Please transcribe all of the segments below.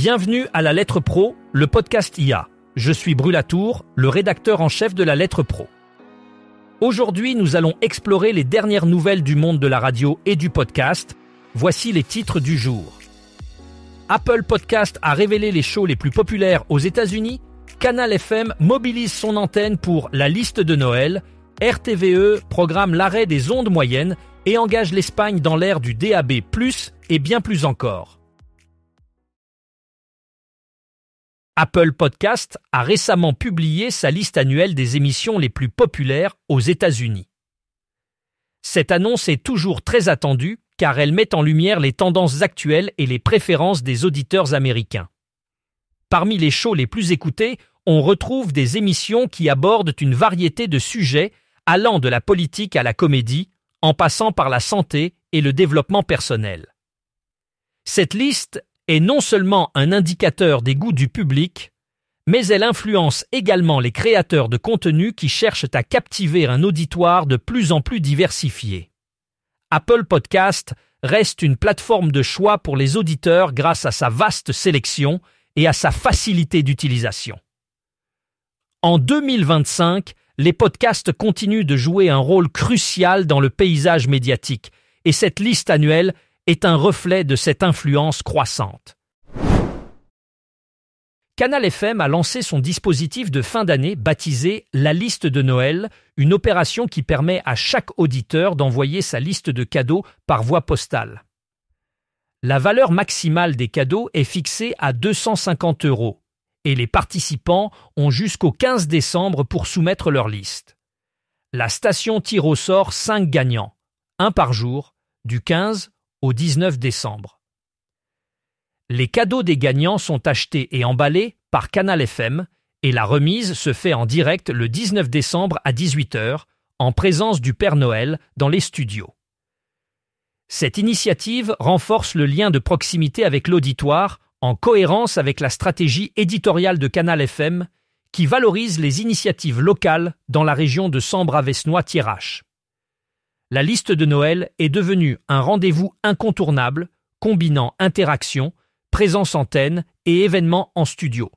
Bienvenue à La Lettre Pro, le podcast IA. Je suis Brulatour, le rédacteur en chef de La Lettre Pro. Aujourd'hui, nous allons explorer les dernières nouvelles du monde de la radio et du podcast. Voici les titres du jour. Apple Podcast a révélé les shows les plus populaires aux États-Unis. Canal FM mobilise son antenne pour la liste de Noël. RTVE programme l'arrêt des ondes moyennes et engage l'Espagne dans l'ère du DAB+, et bien plus encore. Apple Podcast a récemment publié sa liste annuelle des émissions les plus populaires aux États-Unis. Cette annonce est toujours très attendue car elle met en lumière les tendances actuelles et les préférences des auditeurs américains. Parmi les shows les plus écoutés, on retrouve des émissions qui abordent une variété de sujets allant de la politique à la comédie, en passant par la santé et le développement personnel. Cette liste est non seulement un indicateur des goûts du public, mais elle influence également les créateurs de contenu qui cherchent à captiver un auditoire de plus en plus diversifié. Apple Podcast reste une plateforme de choix pour les auditeurs grâce à sa vaste sélection et à sa facilité d'utilisation. En 2025, les podcasts continuent de jouer un rôle crucial dans le paysage médiatique, et cette liste annuelle est un reflet de cette influence croissante. Canal FM a lancé son dispositif de fin d'année baptisé La Liste de Noël, une opération qui permet à chaque auditeur d'envoyer sa liste de cadeaux par voie postale. La valeur maximale des cadeaux est fixée à 250 € et les participants ont jusqu'au 15 décembre pour soumettre leur liste. La station tire au sort 5 gagnants, un par jour, du 15 au 19 décembre. Les cadeaux des gagnants sont achetés et emballés par Canal FM et la remise se fait en direct le 19 décembre à 18h en présence du Père Noël dans les studios. Cette initiative renforce le lien de proximité avec l'auditoire en cohérence avec la stratégie éditoriale de Canal FM qui valorise les initiatives locales dans la région de Sambre-Avesnois-Thiérache. La liste de Noël est devenue un rendez-vous incontournable, combinant interaction, présence antenne et événements en studio.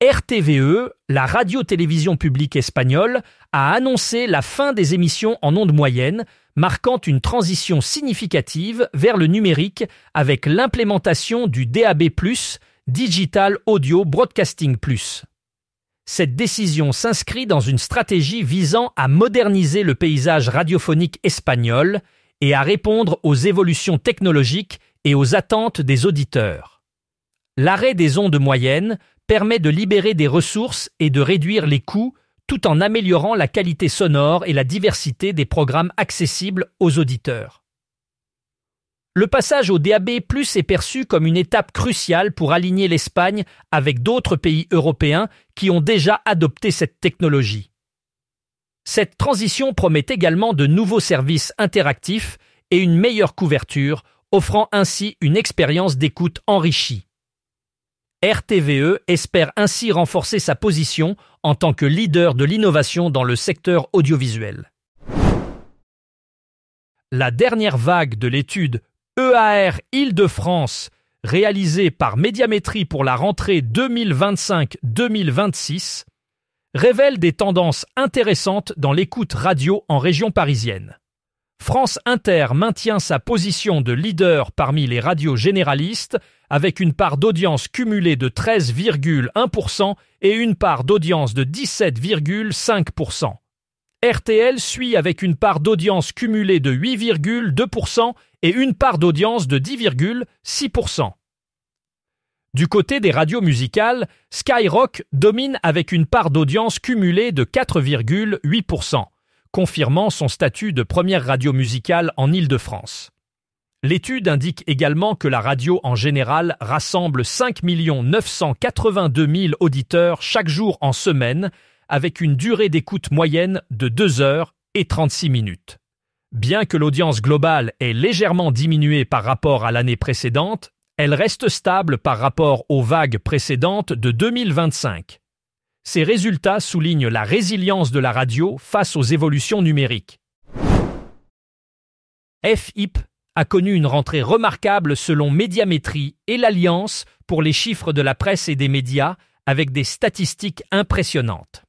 RTVE, la radio-télévision publique espagnole, a annoncé la fin des émissions en ondes moyennes, marquant une transition significative vers le numérique avec l'implémentation du DAB+, Digital Audio Broadcasting+. Cette décision s'inscrit dans une stratégie visant à moderniser le paysage radiophonique espagnol et à répondre aux évolutions technologiques et aux attentes des auditeurs. L'arrêt des ondes moyennes permet de libérer des ressources et de réduire les coûts tout en améliorant la qualité sonore et la diversité des programmes accessibles aux auditeurs. Le passage au DAB+ est perçu comme une étape cruciale pour aligner l'Espagne avec d'autres pays européens qui ont déjà adopté cette technologie. Cette transition promet également de nouveaux services interactifs et une meilleure couverture, offrant ainsi une expérience d'écoute enrichie. RTVE espère ainsi renforcer sa position en tant que leader de l'innovation dans le secteur audiovisuel. La dernière vague de l'étude EAR Île-de-France, réalisée par Médiamétrie pour la rentrée 2025-2026, révèle des tendances intéressantes dans l'écoute radio en région parisienne. France Inter maintient sa position de leader parmi les radios généralistes avec une part d'audience cumulée de 13,1% et une part d'audience de 17,5%. RTL suit avec une part d'audience cumulée de 8,2% et une part d'audience de 10,6%. Du côté des radios musicales, Skyrock domine avec une part d'audience cumulée de 4,8%, confirmant son statut de première radio musicale en Île-de-France. L'étude indique également que la radio en général rassemble 5 982 000 auditeurs chaque jour en semaine, avec une durée d'écoute moyenne de 2 heures et 36 minutes. Bien que l'audience globale ait légèrement diminué par rapport à l'année précédente, elle reste stable par rapport aux vagues précédentes de 2025. Ces résultats soulignent la résilience de la radio face aux évolutions numériques. FIP a connu une rentrée remarquable selon Médiamétrie et l'Alliance pour les chiffres de la presse et des médias, avec des statistiques impressionnantes.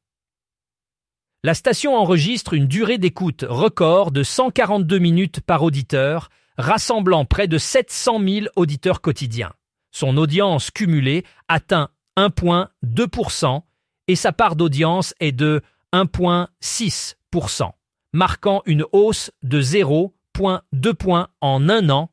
La station enregistre une durée d'écoute record de 142 minutes par auditeur, rassemblant près de 700 000 auditeurs quotidiens. Son audience cumulée atteint 1,2% et sa part d'audience est de 1,6%, marquant une hausse de 0,2 points en un an.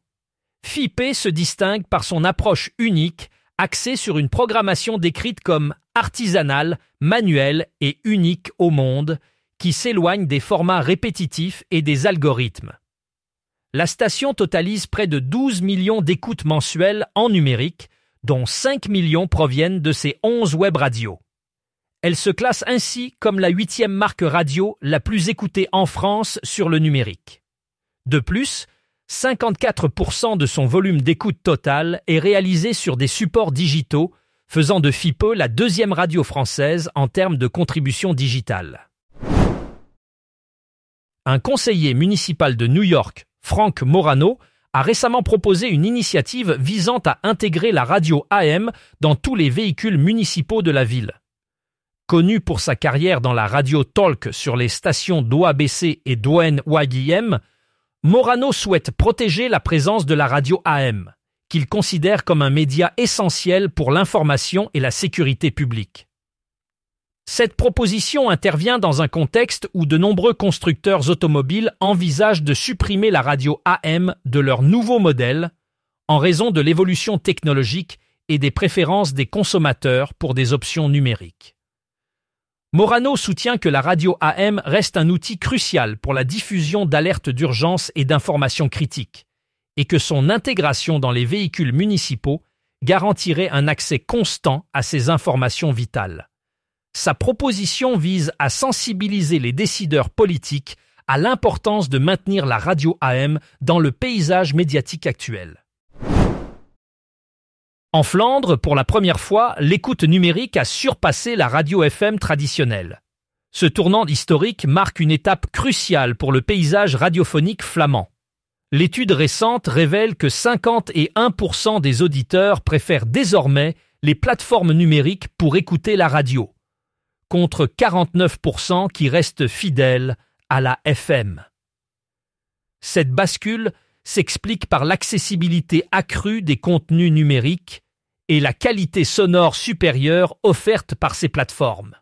FIP se distingue par son approche unique, axée sur une programmation décrite comme artisanale, manuelle et unique au monde, qui s'éloigne des formats répétitifs et des algorithmes. La station totalise près de 12 millions d'écoutes mensuelles en numérique, dont 5 millions proviennent de ses 11 web radios. Elle se classe ainsi comme la 8e marque radio la plus écoutée en France sur le numérique. De plus, 54% de son volume d'écoute total est réalisé sur des supports digitaux, faisant de FIPE la 2e radio française en termes de contribution digitale. Un conseiller municipal de New York, Frank Morano, a récemment proposé une initiative visant à intégrer la radio AM dans tous les véhicules municipaux de la ville. Connu pour sa carrière dans la radio talk sur les stations d'OABC et d'ONYM, Morano souhaite protéger la présence de la radio AM, qu'il considère comme un média essentiel pour l'information et la sécurité publique. Cette proposition intervient dans un contexte où de nombreux constructeurs automobiles envisagent de supprimer la radio AM de leur nouveau modèle en raison de l'évolution technologique et des préférences des consommateurs pour des options numériques. Morano soutient que la radio AM reste un outil crucial pour la diffusion d'alertes d'urgence et d'informations critiques, et que son intégration dans les véhicules municipaux garantirait un accès constant à ces informations vitales. Sa proposition vise à sensibiliser les décideurs politiques à l'importance de maintenir la radio AM dans le paysage médiatique actuel. En Flandre, pour la première fois, l'écoute numérique a surpassé la radio FM traditionnelle. Ce tournant historique marque une étape cruciale pour le paysage radiophonique flamand. L'étude récente révèle que 51% des auditeurs préfèrent désormais les plateformes numériques pour écouter la radio, contre 49% qui restent fidèles à la FM. Cette bascule s'explique par l'accessibilité accrue des contenus numériques et la qualité sonore supérieure offerte par ces plateformes.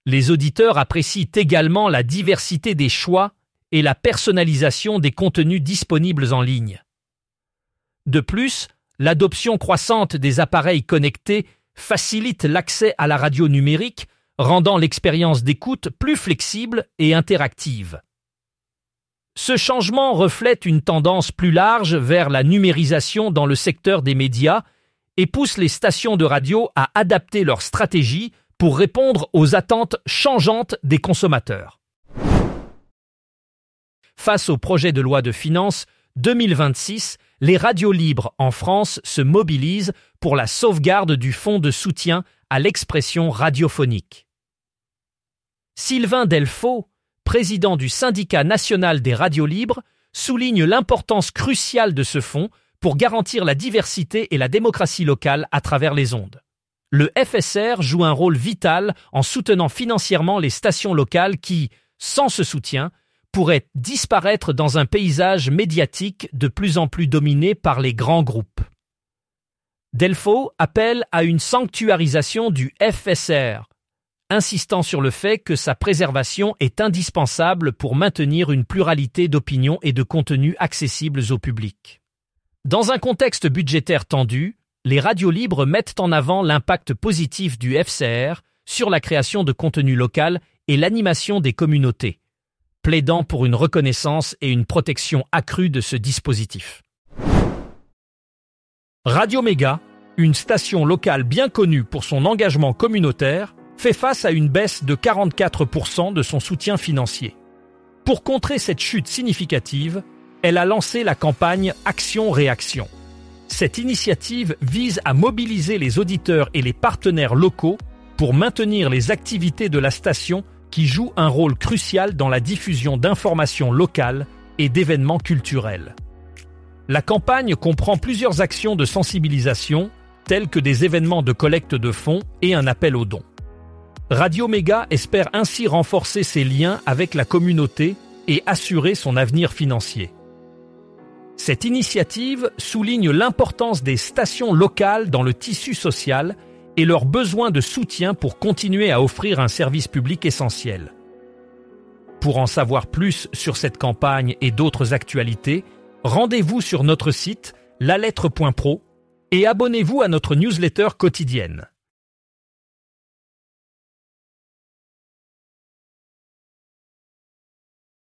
Les auditeurs apprécient également la diversité des choix et la personnalisation des contenus disponibles en ligne. De plus, l'adoption croissante des appareils connectés facilite l'accès à la radio numérique, rendant l'expérience d'écoute plus flexible et interactive. Ce changement reflète une tendance plus large vers la numérisation dans le secteur des médias et pousse les stations de radio à adapter leur stratégie pour répondre aux attentes changeantes des consommateurs. Face au projet de loi de finances 2026, les radios libres en France se mobilisent pour la sauvegarde du fonds de soutien à l'expression radiophonique. Sylvain Delfaux, président du syndicat national des radios libres, souligne l'importance cruciale de ce fonds pour garantir la diversité et la démocratie locale à travers les ondes. Le FSR joue un rôle vital en soutenant financièrement les stations locales qui, sans ce soutien, pourraient disparaître dans un paysage médiatique de plus en plus dominé par les grands groupes. Delfaux appelle à une sanctuarisation du FSR, insistant sur le fait que sa préservation est indispensable pour maintenir une pluralité d'opinions et de contenus accessibles au public. Dans un contexte budgétaire tendu, les radios libres mettent en avant l'impact positif du FCR sur la création de contenu local et l'animation des communautés, plaidant pour une reconnaissance et une protection accrue de ce dispositif. Radio Méga, une station locale bien connue pour son engagement communautaire, fait face à une baisse de 44% de son soutien financier. Pour contrer cette chute significative, elle a lancé la campagne Action-Réaction. Cette initiative vise à mobiliser les auditeurs et les partenaires locaux pour maintenir les activités de la station qui jouent un rôle crucial dans la diffusion d'informations locales et d'événements culturels. La campagne comprend plusieurs actions de sensibilisation, telles que des événements de collecte de fonds et un appel aux dons. Radio Méga espère ainsi renforcer ses liens avec la communauté et assurer son avenir financier. Cette initiative souligne l'importance des stations locales dans le tissu social et leur besoin de soutien pour continuer à offrir un service public essentiel. Pour en savoir plus sur cette campagne et d'autres actualités, rendez-vous sur notre site lalettre.pro et abonnez-vous à notre newsletter quotidienne.